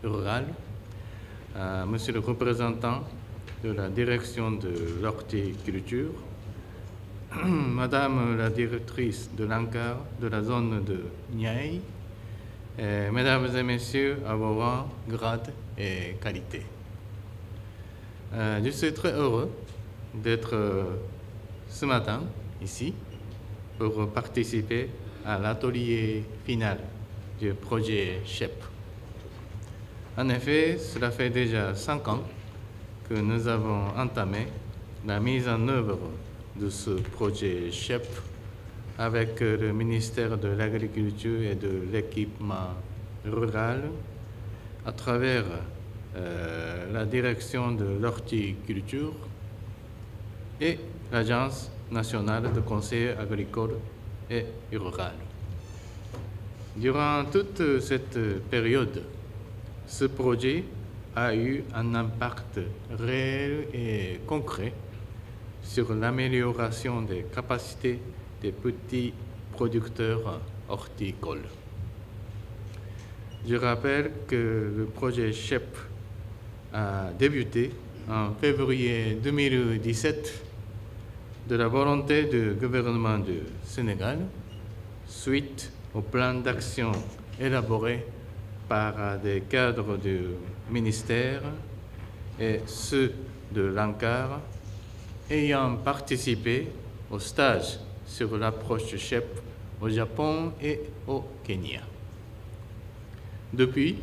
rural, Monsieur le représentant de la direction de l'horticulture, Madame la directrice de l'ANCAR de la zone de Niayes, Mesdames et Messieurs à vos rangs, grades et qualités. Je suis très heureux d'être ce matin ici pour participer à l'atelier final du projet CHEP. En effet, cela fait déjà 5 ans que nous avons entamé la mise en œuvre de ce projet CHEP avec le ministère de l'Agriculture et de l'Équipement rural à travers la direction de l'horticulture et l'Agence nationale de conseil agricole et rural. Durant toute cette période, ce projet a eu un impact réel et concret sur l'amélioration des capacités des petits producteurs horticoles. Je rappelle que le projet CHEP a débuté en février 2017 de la volonté du gouvernement du Sénégal suite au plan d'action élaboré par des cadres du ministère et ceux de l'ANCAR ayant participé au stage sur l'approche CHEP au Japon et au Kenya. Depuis,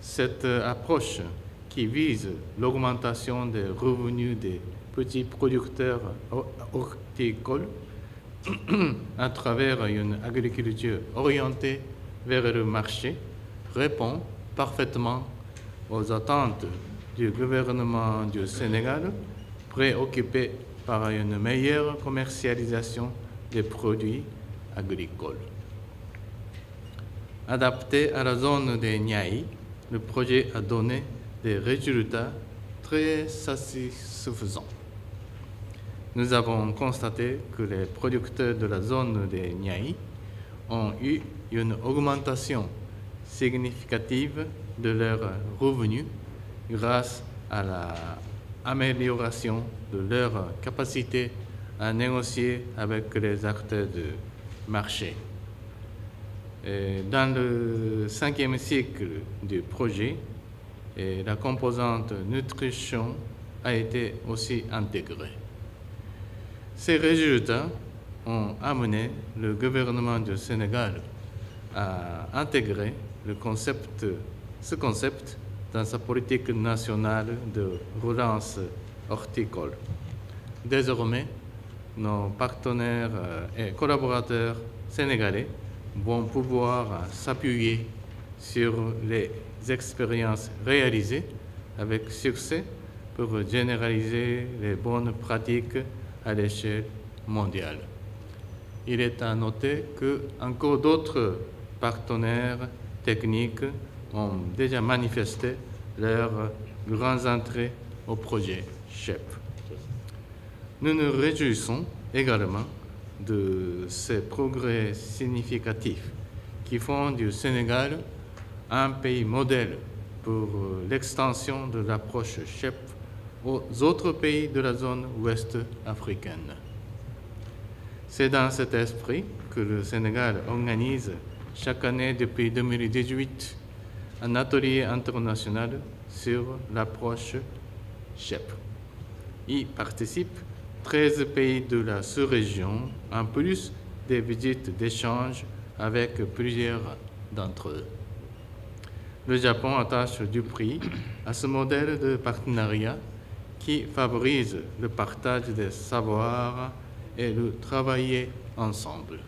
cette approche qui vise l'augmentation des revenus des petits producteurs horticoles à travers une agriculture orientée vers le marché répond parfaitement aux attentes du gouvernement du Sénégal, préoccupé par une meilleure commercialisation des produits agricoles. Adapté à la zone des Niayes, le projet a donné des résultats très satisfaisants. Nous avons constaté que les producteurs de la zone des Niayes ont eu une augmentation significative de leurs revenus grâce à l'amélioration de leur capacité à négocier avec les acteurs du marché. Dans le 5e cycle du projet, la composante nutrition a été aussi intégrée. Ces résultats ont amené le gouvernement du Sénégal à intégrer ce concept dans sa politique nationale de relance horticole. Désormais, nos partenaires et collaborateurs sénégalais vont pouvoir s'appuyer sur les expériences réalisées avec succès pour généraliser les bonnes pratiques à l'échelle mondiale. Il est à noter que encore d'autres partenaires techniques ont déjà manifesté leur grand intérêt au projet CHEP. Nous nous réjouissons également de ces progrès significatifs qui font du Sénégal un pays modèle pour l'extension de l'approche CHEP aux autres pays de la zone ouest africaine. C'est dans cet esprit que le Sénégal organise chaque année depuis 2018 un atelier international sur l'approche CHEP. Y participent 13 pays de la sous-région, en plus des visites d'échange avec plusieurs d'entre eux. Le Japon attache du prix à ce modèle de partenariat qui favorise le partage des savoirs et le travailler ensemble.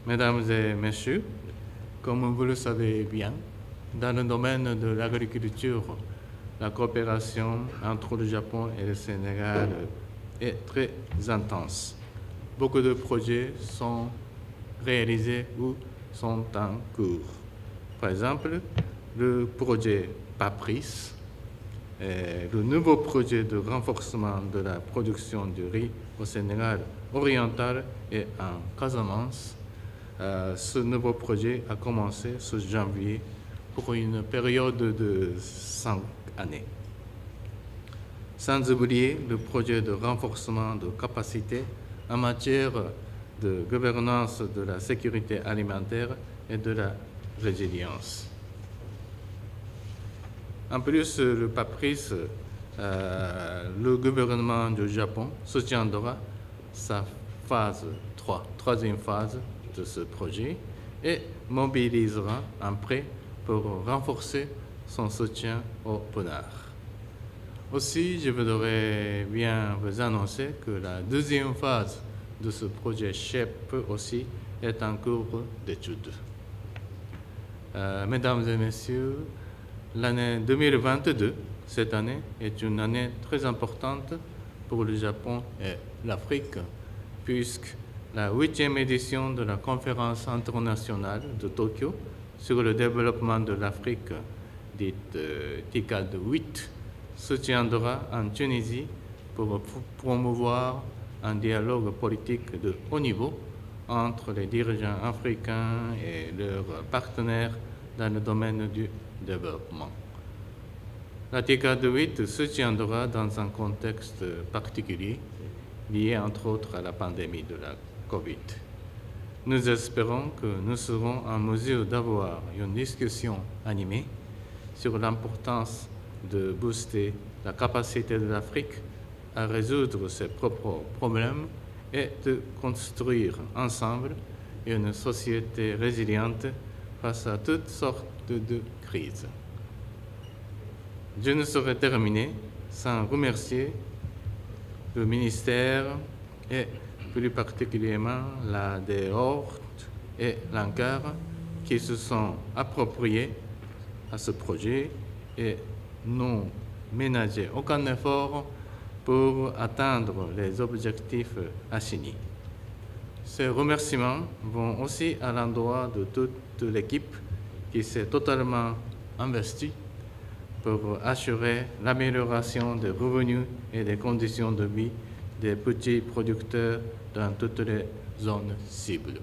Mesdames et messieurs, comme vous le savez bien, dans le domaine de l'agriculture, la coopération entre le Japon et le Sénégal est très intense. Beaucoup de projets sont réalisés ou sont en cours. Par exemple, le projet PAPRIS, le nouveau projet de renforcement de la production du riz au Sénégal oriental et en Casamance. Ce nouveau projet a commencé ce janvier pour une période de 5 années. Sans oublier le projet de renforcement de capacité en matière de gouvernance de la sécurité alimentaire et de la résilience. En plus, le PAPRIS, le gouvernement du Japon soutiendra sa troisième phase de ce projet et mobilisera un prêt pour renforcer son soutien au PNAR. Aussi, je voudrais bien vous annoncer que la deuxième phase de ce projet SHEP aussi est en cours d'étude. Mesdames et messieurs, l'année 2022, cette année, est une année très importante pour le Japon et l'Afrique, puisque la 8e édition de la conférence internationale de Tokyo sur le développement de l'Afrique, dite TICAD 8, se tiendra en Tunisie pour promouvoir un dialogue politique de haut niveau entre les dirigeants africains et leurs partenaires dans le domaine du développement. La TICAD 8 se tiendra dans un contexte particulier lié entre autres à la pandémie de la COVID. Nous espérons que nous serons en mesure d'avoir une discussion animée sur l'importance de booster la capacité de l'Afrique à résoudre ses propres problèmes et de construire ensemble une société résiliente face à toutes sortes de crises. Je ne saurais terminer sans remercier le ministère et plus particulièrement la DEORT et l'ANCAR qui se sont appropriés à ce projet et n'ont ménagé aucun effort pour atteindre les objectifs assignés. Ces remerciements vont aussi à l'endroit de toute l'équipe qui s'est totalement investie pour assurer l'amélioration des revenus et des conditions de vie des petits producteurs dans toutes les zones cibles.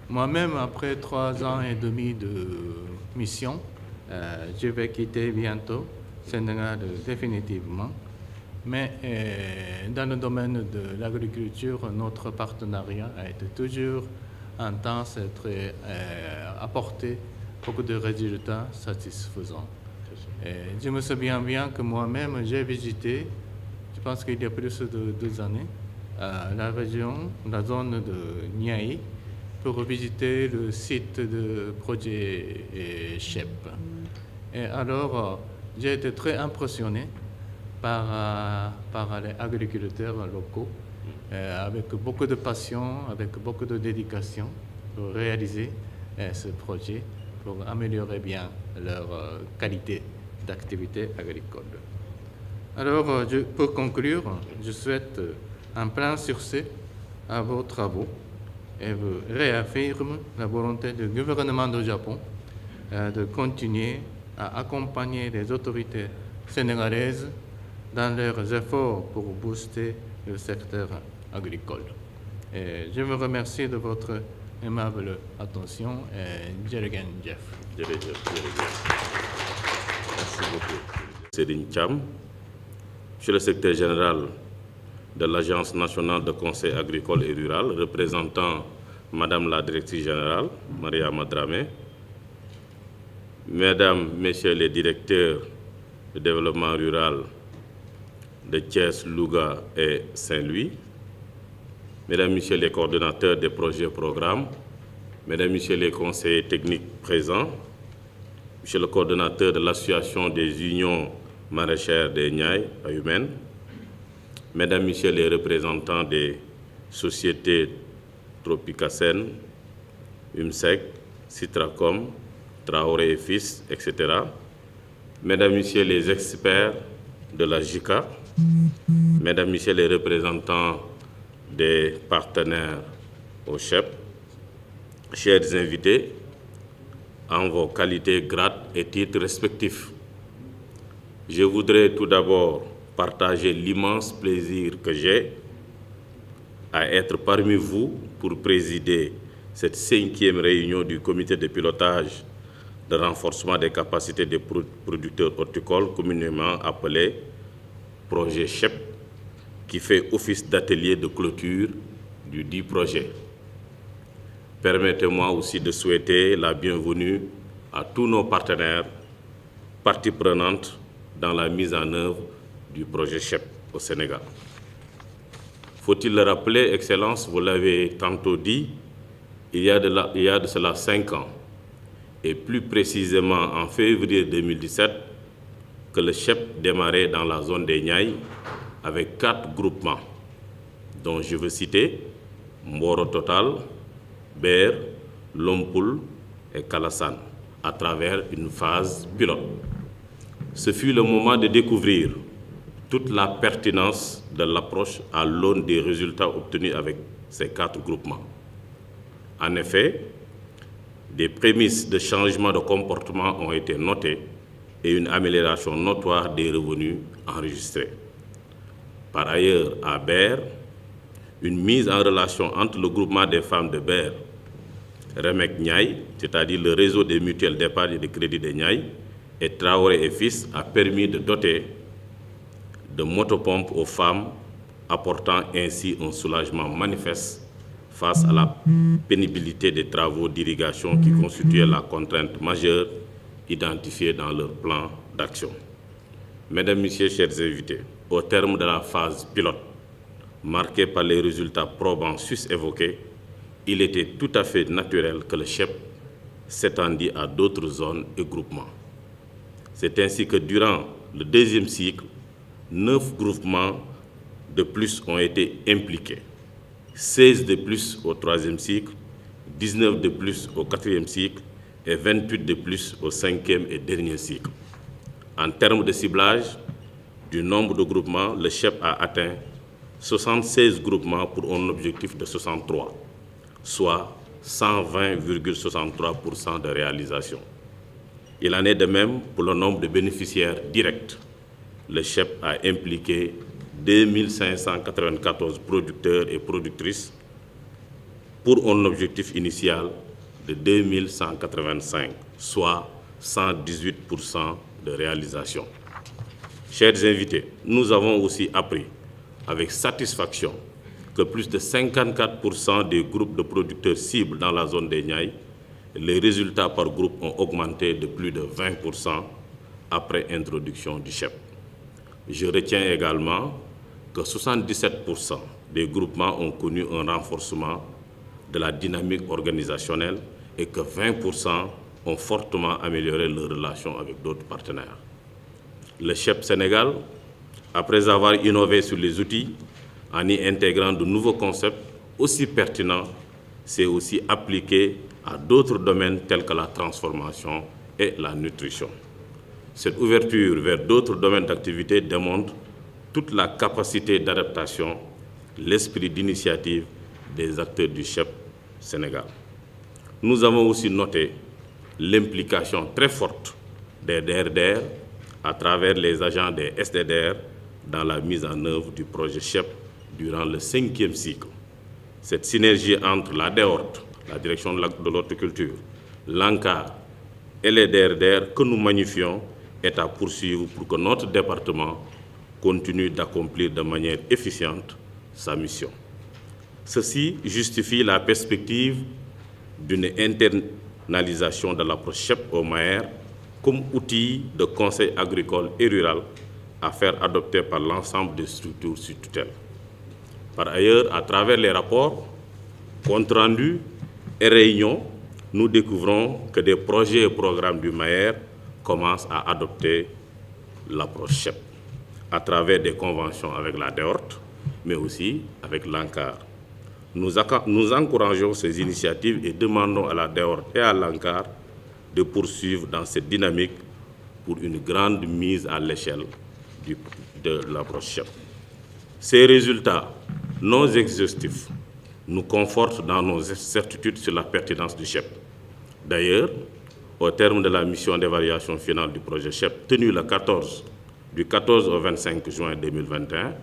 Moi-même, après 3 ans et demi de mission, je vais quitter bientôt Sénégal définitivement, mais dans le domaine de l'agriculture, notre partenariat a été toujours intense et très apporté beaucoup de résultats satisfaisants. Je me souviens bien que moi-même, j'ai visité, je pense qu'il y a plus de 2 années, la région, la zone de Niayes, pour visiter le site de projet SHEP. Et alors, j'ai été très impressionné par les agriculteurs locaux, avec beaucoup de passion, avec beaucoup de dédication pour réaliser ce projet, pour améliorer bien leur qualité d'activité agricole. Alors, pour conclure, je souhaite un plein succès à vos travaux et vous réaffirme la volonté du gouvernement du Japon de continuer à accompagner les autorités sénégalaises dans leurs efforts pour booster le secteur agricole. Et je vous remercie de votre aimable attention et Jërëjëf Jeff. Merci beaucoup. Serigne Thiam, je suis le secrétaire général de l'Agence nationale de conseil agricole et rural, représentant Madame la directrice générale, Maria Dramé, Mesdames, Messieurs les directeurs de développement rural de Thiès, Louga et Saint-Louis, Mesdames, Messieurs les coordonnateurs des projets et programmes, Mesdames, Messieurs les conseillers techniques présents, Monsieur le coordonnateur de l'Association des unions maraîchères des Niayes à Humaine, Mesdames, Messieurs les représentants des sociétés Tropicacen, UMSEC, Citracom, Traoré et Fils, etc. Mesdames, Messieurs les experts de la JICA, Mesdames, Messieurs les représentants des partenaires au CHEP, chers invités, en vos qualités, grades et titres respectifs. Je voudrais tout d'abord partager l'immense plaisir que j'ai à être parmi vous pour présider cette 5e réunion du comité de pilotage de renforcement des capacités des producteurs horticoles, communément appelé projet CHEP, qui fait office d'atelier de clôture du dit projet. Permettez-moi aussi de souhaiter la bienvenue à tous nos partenaires, parties prenantes dans la mise en œuvre du projet CHEP au Sénégal. Faut-il le rappeler, Excellence, vous l'avez tantôt dit, il y a de cela 5 ans, et plus précisément en février 2017, que le CHEP démarrait dans la zone des Niayes avec 4 groupements, dont je veux citer Mboro Total, Ber, Lompoul et Kalassane, à travers une phase pilote. Ce fut le moment de découvrir toute la pertinence de l'approche à l'aune des résultats obtenus avec ces 4 groupements. En effet, des prémices de changement de comportement ont été notées et une amélioration notoire des revenus enregistrés. Par ailleurs, à Ber, une mise en relation entre le groupement des femmes de Ber, Remek Niaï, c'est-à-dire le réseau des mutuelles d'épargne et de crédit de Niaï, et Traoré et Fils a permis de doter de motopompes aux femmes, apportant ainsi un soulagement manifeste face à la pénibilité des travaux d'irrigation qui constituaient la contrainte majeure identifiée dans leur plan d'action. Mesdames, Messieurs, chers invités, au terme de la phase pilote, marquée par les résultats probants sus-évoqués, il était tout à fait naturel que le CHEP s'étendit à d'autres zones et groupements. C'est ainsi que durant le 2e cycle, 9 groupements de plus ont été impliqués, 16 de plus au 3e cycle, 19 de plus au 4e cycle et 28 de plus au 5e et dernier cycle. En termes de ciblage du nombre de groupements, le CHEP a atteint 76 groupements pour un objectif de 63, soit 120,63% de réalisation. Il en est de même pour le nombre de bénéficiaires directs. Le CHEP a impliqué 2594 producteurs et productrices pour un objectif initial de 2185, soit 118% de réalisation. Chers invités, nous avons aussi appris avec satisfaction que plus de 54% des groupes de producteurs cibles dans la zone des Niayes, les résultats par groupe ont augmenté de plus de 20% après introduction du CHEP. Je retiens également que 77% des groupements ont connu un renforcement de la dynamique organisationnelle et que 20% ont fortement amélioré leurs relations avec d'autres partenaires. Le CHEP Sénégal, après avoir innové sur les outils, en y intégrant de nouveaux concepts aussi pertinents, s'est aussi appliqué à d'autres domaines tels que la transformation et la nutrition. Cette ouverture vers d'autres domaines d'activité démontre toute la capacité d'adaptation, l'esprit d'initiative des acteurs du CHEP Sénégal. Nous avons aussi noté l'implication très forte des DRDR à travers les agents des SDDR dans la mise en œuvre du projet CHEP durant le 5e cycle. Cette synergie entre la DEORT, la direction de l'horticulture, l'ANCAR et les DRDR que nous magnifions est à poursuivre pour que notre département continue d'accomplir de manière efficiente sa mission. Ceci justifie la perspective d'une internalisation de l'approche CHEP au Maher comme outil de conseil agricole et rural à faire adopter par l'ensemble des structures sous tutelle. Par ailleurs, à travers les rapports, comptes rendus et réunions, nous découvrons que des projets et programmes du Maher commencent à adopter l'approche CHEP à travers des conventions avec la DEORT, mais aussi avec l'ANCAR. Nous encourageons ces initiatives et demandons à la DEORT et à l'ANCAR de poursuivre dans cette dynamique pour une grande mise à l'échelle de l'approche CHEP. Ces résultats non exhaustifs nous confortent dans nos certitudes sur la pertinence du CHEP. D'ailleurs, au terme de la mission d'évaluation finale du projet CHEP tenue du 14 au 25 juin 2021,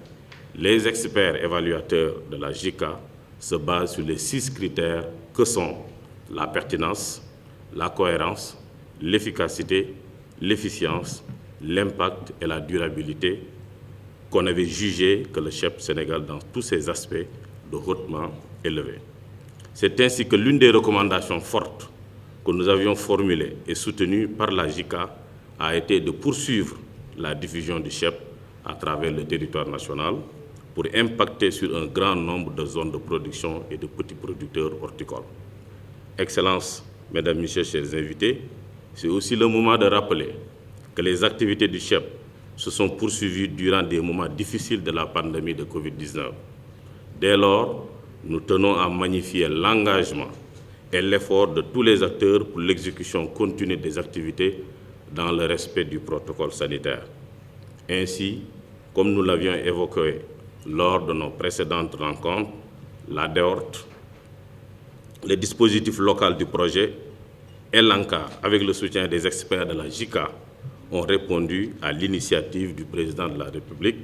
les experts évaluateurs de la JICA se basent sur les 6 critères que sont la pertinence, la cohérence, l'efficacité, l'efficience, l'impact et la durabilité qu'on avait jugé que le CHEP Sénégal, dans tous ses aspects, de hautement élevé. C'est ainsi que l'une des recommandations fortes que nous avions formulées et soutenues par la JICA a été de poursuivre la diffusion du CHEP à travers le territoire national pour impacter sur un grand nombre de zones de production et de petits producteurs horticoles. Excellences, Mesdames, Messieurs, chers invités, c'est aussi le moment de rappeler que les activités du CHEP se sont poursuivies durant des moments difficiles de la pandémie de Covid-19. Dès lors, nous tenons à magnifier l'engagement et l'effort de tous les acteurs pour l'exécution continue des activités dans le respect du protocole sanitaire. Ainsi, comme nous l'avions évoqué lors de nos précédentes rencontres, la DEORT, le dispositif local du projet et l'ANCAR, avec le soutien des experts de la JICA, ont répondu à l'initiative du président de la République,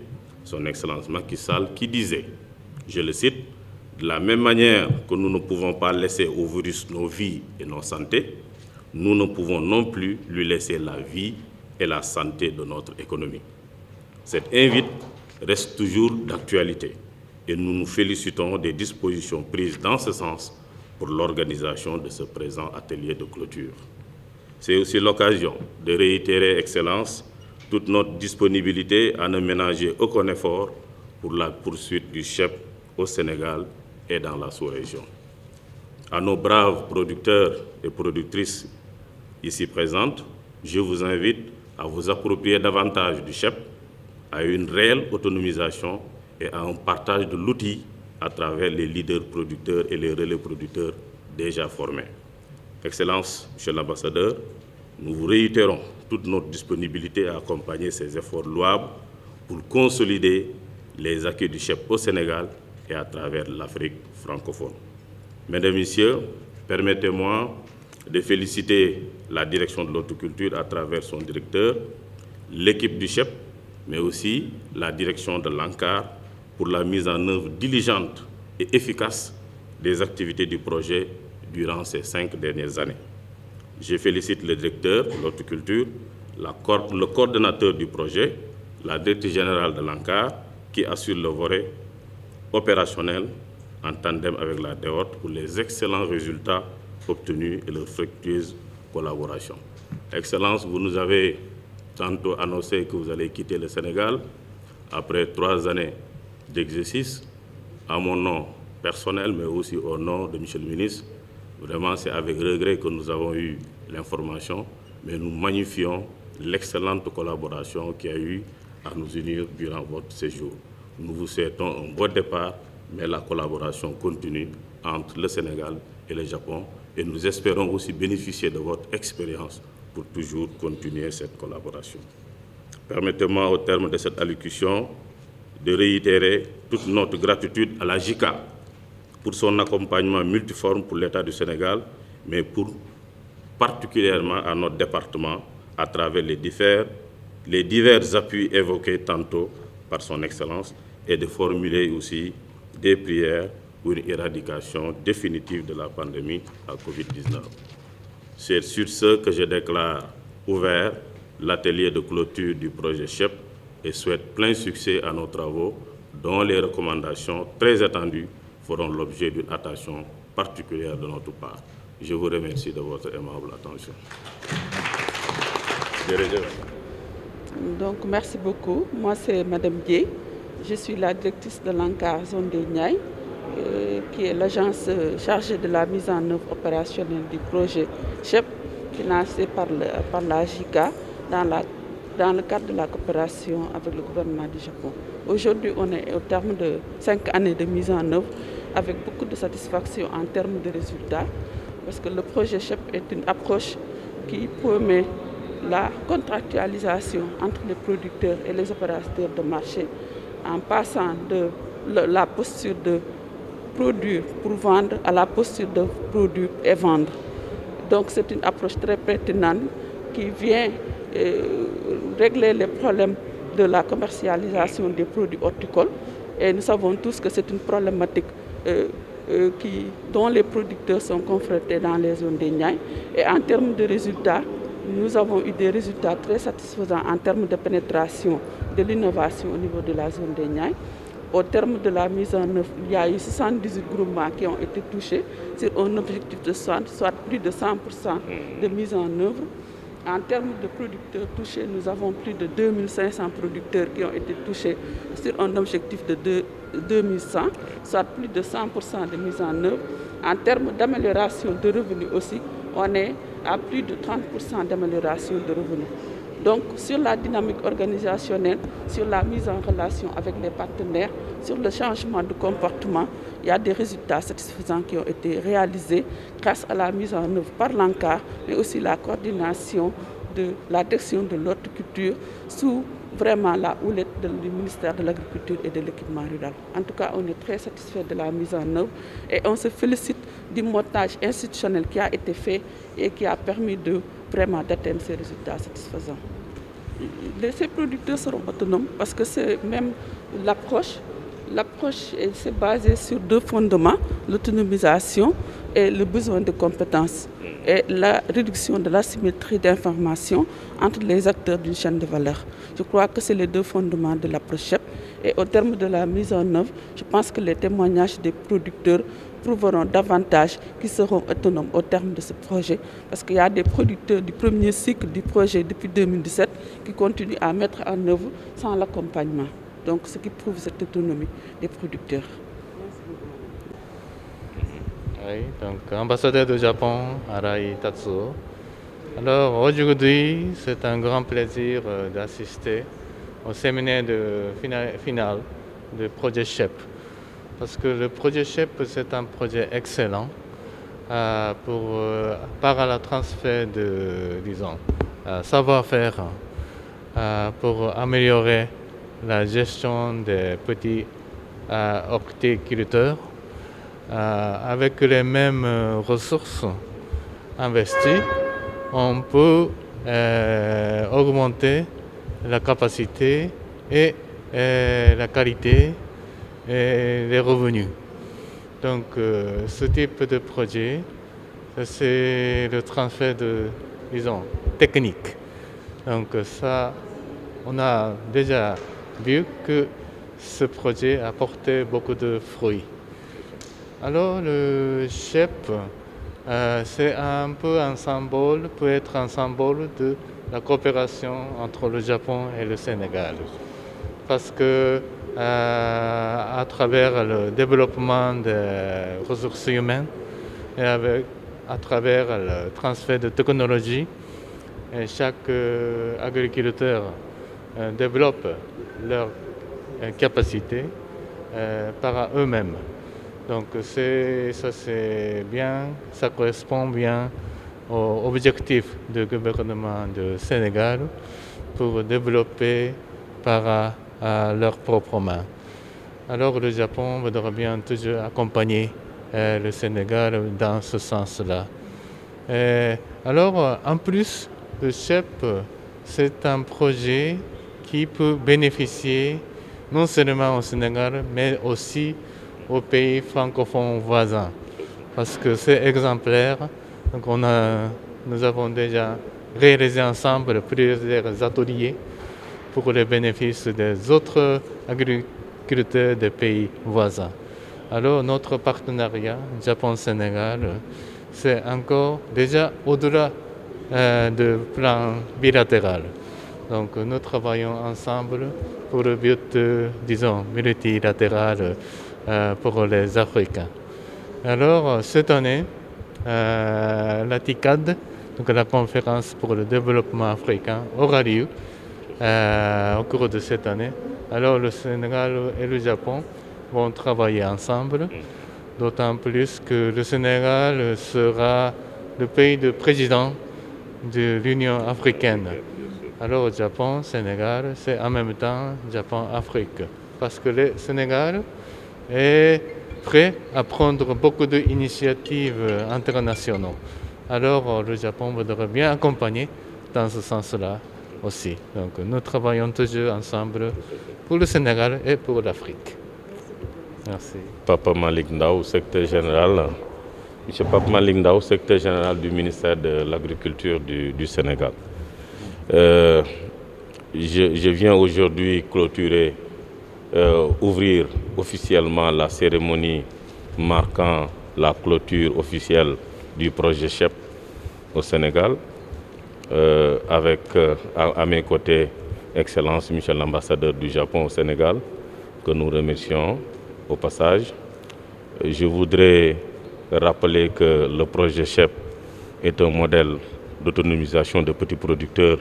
son Excellence Macky Sall, qui disait, je le cite, « De la même manière que nous ne pouvons pas laisser au virus nos vies et nos santé, nous ne pouvons non plus lui laisser la vie et la santé de notre économie. » Cette invite reste toujours d'actualité et nous nous félicitons des dispositions prises dans ce sens pour l'organisation de ce présent atelier de clôture. C'est aussi l'occasion de réitérer, Excellence, toute notre disponibilité à ne ménager aucun effort pour la poursuite du CHEP au Sénégal et dans la sous-région. À nos braves producteurs et productrices ici présentes, je vous invite à vous approprier davantage du CHEP, à une réelle autonomisation et à un partage de l'outil à travers les leaders producteurs et les relais producteurs déjà formés. Excellence, Monsieur l'Ambassadeur, nous vous réitérons toute notre disponibilité à accompagner ces efforts louables pour consolider les acquis du CHEP au Sénégal et à travers l'Afrique francophone. Mesdames, Messieurs, permettez-moi de féliciter la direction de l'horticulture à travers son directeur, l'équipe du CHEP, mais aussi la direction de l'ANCAR pour la mise en œuvre diligente et efficace des activités du projet durant ces 5 dernières années. Je félicite le directeur de l'horticulture, le coordonnateur du projet, la directrice générale de l'ANCAR qui assure le volet opérationnel en tandem avec la DEORT pour les excellents résultats obtenus et leur fructueuse collaboration. Excellence, vous nous avez tantôt annoncé que vous allez quitter le Sénégal après 3 années d'exercice. À mon nom personnel, mais aussi au nom de Monsieur le ministre, vraiment c'est avec regret que nous avons eu l'information, mais nous magnifions l'excellente collaboration qu'il y a eu à nous unir durant votre séjour. Nous vous souhaitons un bon départ, mais la collaboration continue entre le Sénégal et le Japon et nous espérons aussi bénéficier de votre expérience pour toujours continuer cette collaboration. Permettez-moi, au terme de cette allocution, de réitérer toute notre gratitude à la JICA pour son accompagnement multiforme pour l'État du Sénégal, mais particulièrement à notre département à travers les divers appuis évoqués tantôt par son Excellence et de formuler aussi des prières pour une éradication définitive de la pandémie à Covid-19. C'est sur ce que je déclare ouvert l'atelier de clôture du projet CHEP et souhaite plein succès à nos travaux dont les recommandations très attendues feront l'objet d'une attention particulière de notre part. Je vous remercie de votre aimable attention. Donc, merci beaucoup. Moi, c'est Madame Gué. Je suis la directrice de l'ANCAR Zone des Niayes, qui est l'agence chargée de la mise en œuvre opérationnelle du projet CHEP, financé par la JICA dans le cadre de la coopération avec le gouvernement du Japon. Aujourd'hui, on est au terme de 5 années de mise en œuvre avec beaucoup de satisfaction en termes de résultats, parce que le projet CHEP est une approche qui promet la contractualisation entre les producteurs et les opérateurs de marché en passant de la posture de produire pour vendre à la posture de produire et vendre. Donc c'est une approche très pertinente qui vient régler les problèmes de la commercialisation des produits horticoles. Et nous savons tous que c'est une problématique dont les producteurs sont confrontés dans les zones des Niayes. Et en termes de résultats, nous avons eu des résultats très satisfaisants en termes de pénétration de l'innovation au niveau de la zone des Niayes. Au terme de la mise en œuvre, il y a eu 78 groupements qui ont été touchés sur un objectif de 60, soit plus de 100% de mise en œuvre. En termes de producteurs touchés, nous avons plus de 2500 producteurs qui ont été touchés sur un objectif de 2100, soit plus de 100% de mise en œuvre. En termes d'amélioration de revenus aussi, on est à plus de 30% d'amélioration de revenus. Donc sur la dynamique organisationnelle, sur la mise en relation avec les partenaires, sur le changement de comportement, il y a des résultats satisfaisants qui ont été réalisés grâce à la mise en œuvre par l'ANCAR, mais aussi la coordination de la direction de l'horticulture sous vraiment la houlette du ministère de l'Agriculture et de l'Équipement rural. En tout cas, on est très satisfait de la mise en œuvre et on se félicite du montage institutionnel qui a été fait et qui a permis vraiment d'atteindre ces résultats satisfaisants. Ces producteurs seront autonomes parce que c'est même l'approche. L'approche s'est basée sur deux fondements, l'autonomisation et le besoin de compétences et la réduction de l'asymétrie d'information entre les acteurs d'une chaîne de valeur. Je crois que c'est les deux fondements de l'approche CHEP. Et au terme de la mise en œuvre, je pense que les témoignages des producteurs prouveront davantage qu'ils seront autonomes au terme de ce projet. Parce qu'il y a des producteurs du premier cycle du projet depuis 2017 qui continuent à mettre en œuvre sans l'accompagnement. Donc ce qui prouve cette autonomie des producteurs. Oui, donc ambassadeur du Japon, Arai Tatsuo. Alors aujourd'hui, c'est un grand plaisir d'assister au séminaire final du projet CHEP. Parce que le projet CHEP, c'est un projet excellent par le transfert de, savoir-faire pour améliorer la gestion des petits horticulteurs avec les mêmes ressources investies. On peut augmenter la capacité et la qualité et les revenus. Donc ce type de projet, c'est le transfert de, technique. Donc ça, on a déjà vu que ce projet a porté beaucoup de fruits. Alors le CHEP, c'est un peu un symbole, peut être un symbole de la coopération entre le Japon et le Sénégal. Parce que à travers le développement des ressources humaines et à travers le transfert de technologie, chaque agriculteur développe leurs capacités par eux-mêmes. Donc ça c'est bien, ça correspond bien aux objectifs du gouvernement du Sénégal pour développer par leurs propres mains. Alors le Japon voudra bien toujours accompagner le Sénégal dans ce sens-là. Alors en plus, le CHEP, c'est un projet qui peut bénéficier non seulement au Sénégal, mais aussi aux pays francophones voisins. Parce que c'est exemplaire. Donc nous avons déjà réalisé ensemble plusieurs ateliers pour les bénéfices des autres agriculteurs des pays voisins. Alors notre partenariat Japon-Sénégal, c'est encore déjà au-delà du plan bilatéral. Donc nous travaillons ensemble pour le but, multilatéral pour les Africains. Alors cette année, la TICAD, donc la conférence pour le développement africain, aura lieu au cours de cette année. Alors le Sénégal et le Japon vont travailler ensemble, d'autant plus que le Sénégal sera le pays de président de l'Union africaine. Alors Japon, Sénégal, c'est en même temps Japon-Afrique. Parce que le Sénégal est prêt à prendre beaucoup d'initiatives internationales. Alors le Japon voudrait bien accompagner dans ce sens-là aussi. Donc nous travaillons toujours ensemble pour le Sénégal et pour l'Afrique. Merci. Papa Malik Ndao, secrétaire général M. Pape Malick Ndao, secrétaire général du ministère de l'Agriculture du Sénégal. Je viens aujourd'hui clôturer, ouvrir officiellement la cérémonie marquant la clôture officielle du projet CHEP au Sénégal, avec à mes côtés, Excellence, Michel l'ambassadeur du Japon au Sénégal, que nous remercions au passage. Je voudrais rappeler que le projet CHEP est un modèle d'autonomisation de petits producteurs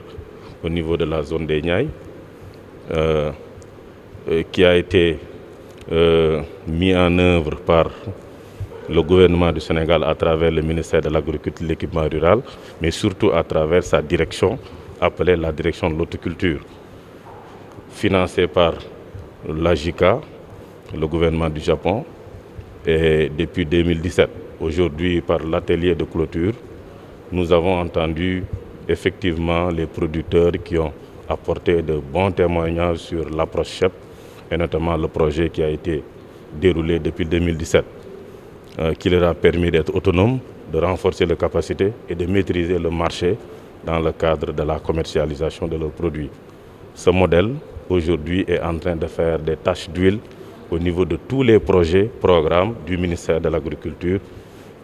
au niveau de la zone des Niayes, qui a été mis en œuvre par le gouvernement du Sénégal à travers le ministère de l'Agriculture et de l'Équipement rural, mais surtout à travers sa direction, appelée la direction de l'horticulture, financée par l'AJICA, le gouvernement du Japon, et depuis 2017. Aujourd'hui, par l'atelier de clôture, nous avons entendu effectivement les producteurs qui ont apporté de bons témoignages sur l'approche CHEP et notamment le projet qui a été déroulé depuis 2017, qui leur a permis d'être autonomes, de renforcer leurs capacités et de maîtriser le marché dans le cadre de la commercialisation de leurs produits. Ce modèle, aujourd'hui, est en train de faire des taches d'huile au niveau de tous les projets, programmes du ministère de l'Agriculture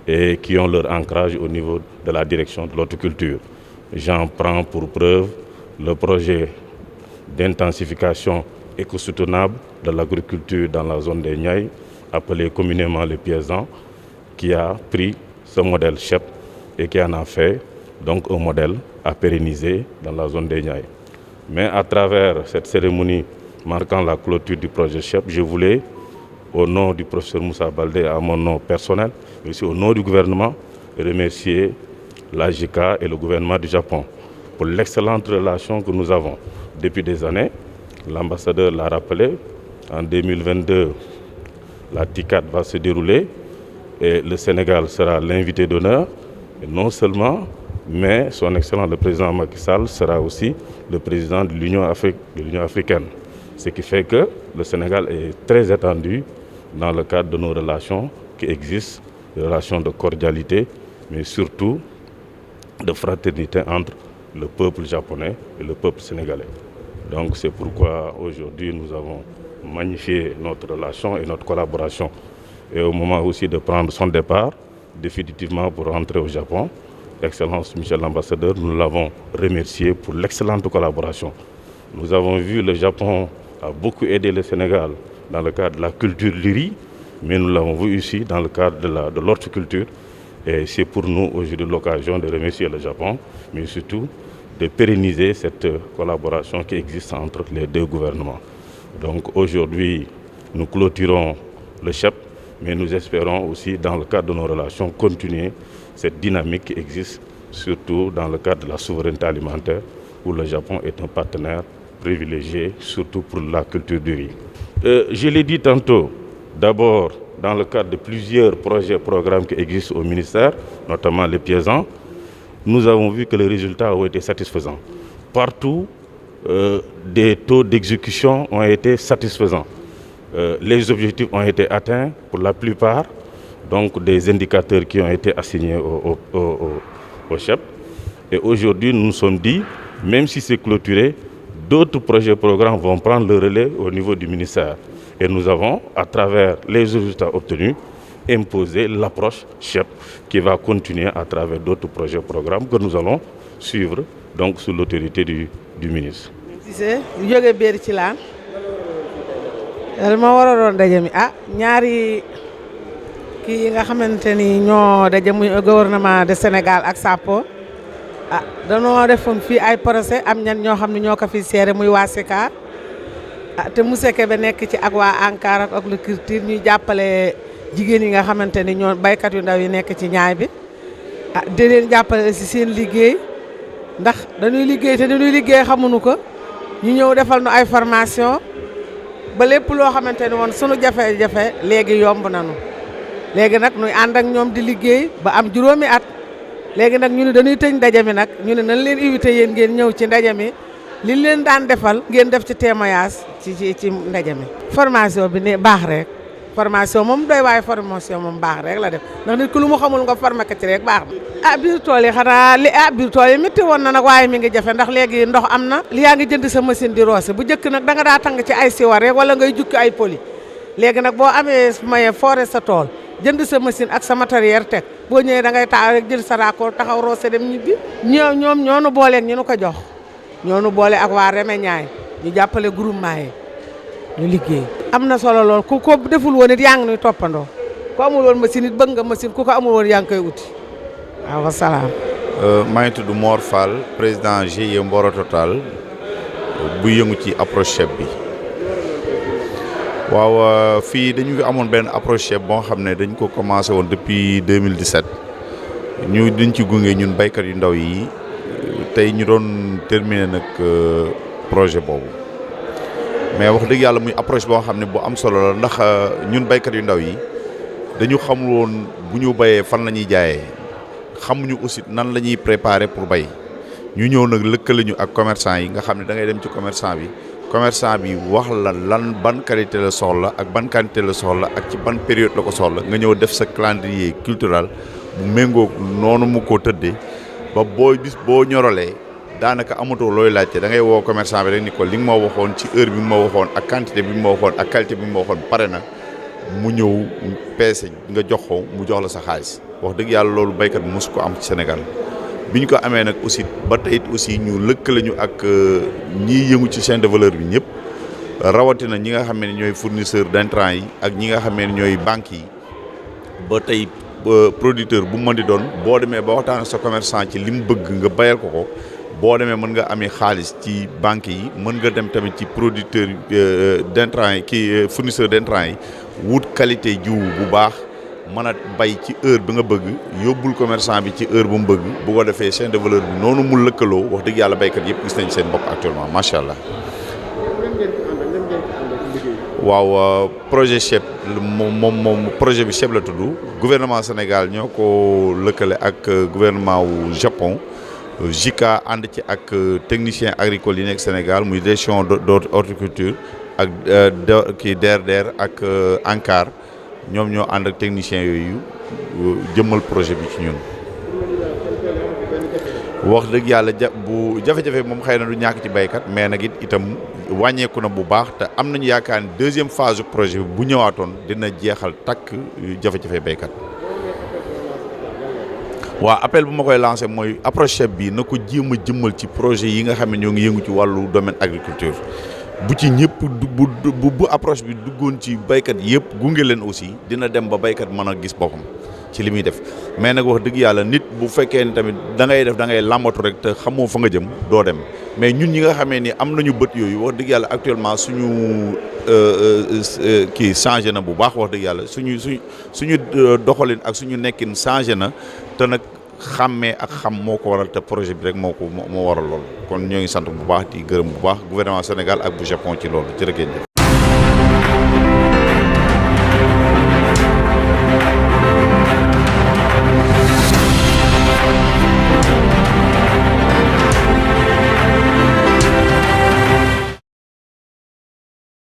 et qui ont leur ancrage au niveau de la direction de l'horticulture. J'en prends pour preuve le projet d'intensification éco-soutenable de l'agriculture dans la zone des Niayes, appelé communément le Piézan, qui a pris ce modèle CHEP et qui en a fait donc un modèle à pérenniser dans la zone des Niayes. Mais à travers cette cérémonie marquant la clôture du projet CHEP, je voulais, au nom du professeur Moussa Baldé, à mon nom personnel, mais aussi au nom du gouvernement, remercier l'AJICA et le gouvernement du Japon pour l'excellente relation que nous avons depuis des années. L'ambassadeur l'a rappelé, en 2022, la TICAD va se dérouler et le Sénégal sera l'invité d'honneur. Et non seulement, mais son excellent le président Macky Sall sera aussi le président de l'Union africaine. Ce qui fait que le Sénégal est très étendu dans le cadre de nos relations qui existent, des relations de cordialité, mais surtout de fraternité entre le peuple japonais et le peuple sénégalais. Donc c'est pourquoi aujourd'hui nous avons magnifié notre relation et notre collaboration. Et au moment aussi de prendre son départ, définitivement pour rentrer au Japon, Excellence Michel l'ambassadeur, nous l'avons remercié pour l'excellente collaboration. Nous avons vu le Japon a beaucoup aidé le Sénégal dans le cadre de la culture du riz, mais nous l'avons vu ici dans le cadre de l'horticulture. Et c'est pour nous aujourd'hui l'occasion de remercier le Japon, mais surtout de pérenniser cette collaboration qui existe entre les deux gouvernements. Donc aujourd'hui, nous clôturons le CHEP, mais nous espérons aussi, dans le cadre de nos relations, continuer cette dynamique qui existe, surtout dans le cadre de la souveraineté alimentaire, où le Japon est un partenaire privilégié, surtout pour la culture du riz. Je l'ai dit tantôt, d'abord dans le cadre de plusieurs projets et programmes qui existent au ministère, notamment les Piézans, nous avons vu que les résultats ont été satisfaisants. Partout, des taux d'exécution ont été satisfaisants. Les objectifs ont été atteints pour la plupart, donc des indicateurs qui ont été assignés au CHEP. Et aujourd'hui, nous nous sommes dit, même si c'est clôturé, d'autres projets et programmes vont prendre le relais au niveau du ministère. Et nous avons, à travers les résultats obtenus, imposé l'approche CHEP qui va continuer à travers d'autres projets et programmes que nous allons suivre donc sous l'autorité du ministre. dama waraloon daje mi ñaari kii yi nga xamante ni ñoo daje muy gouvernement de Sénégal ak SAPO danoo defoon fii ay procès am ñan ñoo xam ne ñoo ko fi seere muy waa SICA te monsieur Kébé nekk ci ak waa ANCAR ak agriculture ñuy jàppale jigéen yi nga xamante ni ñoo baykat yu ndaw yi nekk ci ñaay bi di leen jàppale si seen liggéey ndax dañuy liggéey te dañuy liggéey xamuñu ko ñu ñëw defal nu ay formation ba lépp loo xamante ni woon sunu jafe-jafe léegi yomb nañu léegi nag ñuy ànd ak ñoom di liggéey ba am juróomi at léegi nag ñu ne dañuy tëj ndaje mi nag ñu ne nañ leen invité yéen ngeen ñëw ci ndaje mi liñ leen daan defal ngeen def ci témoignage ci ndaje mi. formation bi ne baax rek formation moom doy waaye formation moom baax rek la def ndax nit ku lu mu xamul nga formé ko ci rek baax na. biir tool yi xanaa biir tool yi métti woon na nag waaye mi ngi jafe ndax léegi ndox am na. li yaa ngi jënd sa machine di roose bu njëkk nag da nga daa tàng ci ay siwa rek wala ngay jukki ay poli léegi nag boo amee maye foore sa tool jënd sa machine ak sa matériel teg boo ñëwee da ngay taal rek jël sa raakool taxaw roose dem ñibbi. ñoom ñoo nu booleeg ñu nu ko jox ñoo nu boole ak waa Reme Ñaay ñu jàppale groupement yi ñu liggéey. am na solo lool ku ko deful woon it yaa ngi nuy toppandoo ku amul woon machine it bëgg nga machine ku ko amul woon yaa ngi koy uti waaw wasalaam. maa ngi tudd Mor Fall président GIE Mboro Total bu yëngu ci approche chef bi. waaw fii dañu fi amoon benn approche chef boo xam ne dañ ko commencé woon depuis 2017 ñu dañ ci gunge ñun baykat yu ndaw yi tey ñu doon terminer nag projet boobu mais wax dëgg yàlla muy approche boo xam ne bu am solo la ndax ñun baykat yu ndaw yi dañu xamul woon bu ñu bayee fan la ñuy jaayee xamuñu aussi nan la ñuy préparer pour bay ñu ñëw nag lëkkale ñu ak commerçant yi nga xam ne da ngay dem ci commerçant bi wax la lan ban qualité la soxla ak ban quantité la soxla ak ci ban période la ko soxla nga ñëw def sa calendrier culturel bu méngoog noonu mu ko tëddee ba boo ñorolee daanaka amatoo looy laajte da ngay woo commerçant bi rek ni ko li nga ma waxoon ci heure bi ma waxoon ak quantité bi ma waxoon ak qualité bi ma waxoon pare na mu ñëw peese nga jox ko mu jox la sa xaalis wax dëgg yàlla loolu baykat bi mosu ko am ci Sénégal. bi ñu ko amee nag aussi ba tey aussi ñu lëkkale ñu ak ñiy yëngu ci chaîne de valeur bi ñëpp rawatina ñi nga xam ne ñooy fournisseur d'intrants yi ak ñi nga xam ne ñooy banques yi ba tey producteur bu mu mën di doon boo demee ba waxtaan ak sa commerçant ci li mu bëgg nga bayal ko boo demee mën nga amee xaalis ci banques yi mën nga dem tamit ci producteur d'intrants yi kii fournisseur d'intrants yi wut qualité jiw bu baax. mën a bay ci heure bi nga bëgg yóbbul commerçant bi ci heure bu mu bëgg bu ko defee chaîne de valeur bi noonu mu lëkkaloo wax dëgg yàlla baykat yëpp gis nañ seen bopp actuellement macha allah. waaw projet CHEP moom projet bi CHEP la tudd gouvernement Sénégal ñoo ko lëkkale ak gouvernement wu Japon JICA ànd ci ak technicien agricole yi nekk Sénégal muy direction d'horticulture ak kii DRDR ak ANCAR. ñoom ñoo ànd ak techniciens yooyu jëmmal projet bi ci ñun wax dëgg yàlla bu jafe-jafe moom xëy na du ñàkk ci baykat mais nag itam wàññeeku na bu baax te am nañu yaakaar ne deuxième phase du projet bi bu ñëwaatoon dina jeexal takk jafe-jafe baykat. waaw appel bu ma koy lancé mooy approche chef bi na ko jéem a jëmmal ci projet yi nga xam ne ñoo ngi yëngu ci wàllu domaine agriculture. bu ci ñëpp bu approche bi duggoon ci baykat yëpp gunge leen aussi dina dem ba baykat mën a gis boppam ci li muy def mais nag wax dëgg yàlla nit bu fekkee ni tamit da ngay làmbatu rek te xamoo fa nga jëm doo dem mais ñun ñi nga xamee ni am nañu bët yooyu wax dëgg yàlla actuellement suñu kii changé na bu baax wax dëgg yàlla suñu doxalin ak suñu nekkin changé na te nag xàmmee ak xam moo ko waral te projet bi rek moo waral lool kon ñoo ngi sant bu baax di gërëm bu baax gouvernement Sénégal ak bu Japon ci loolu jërë ngeen jëf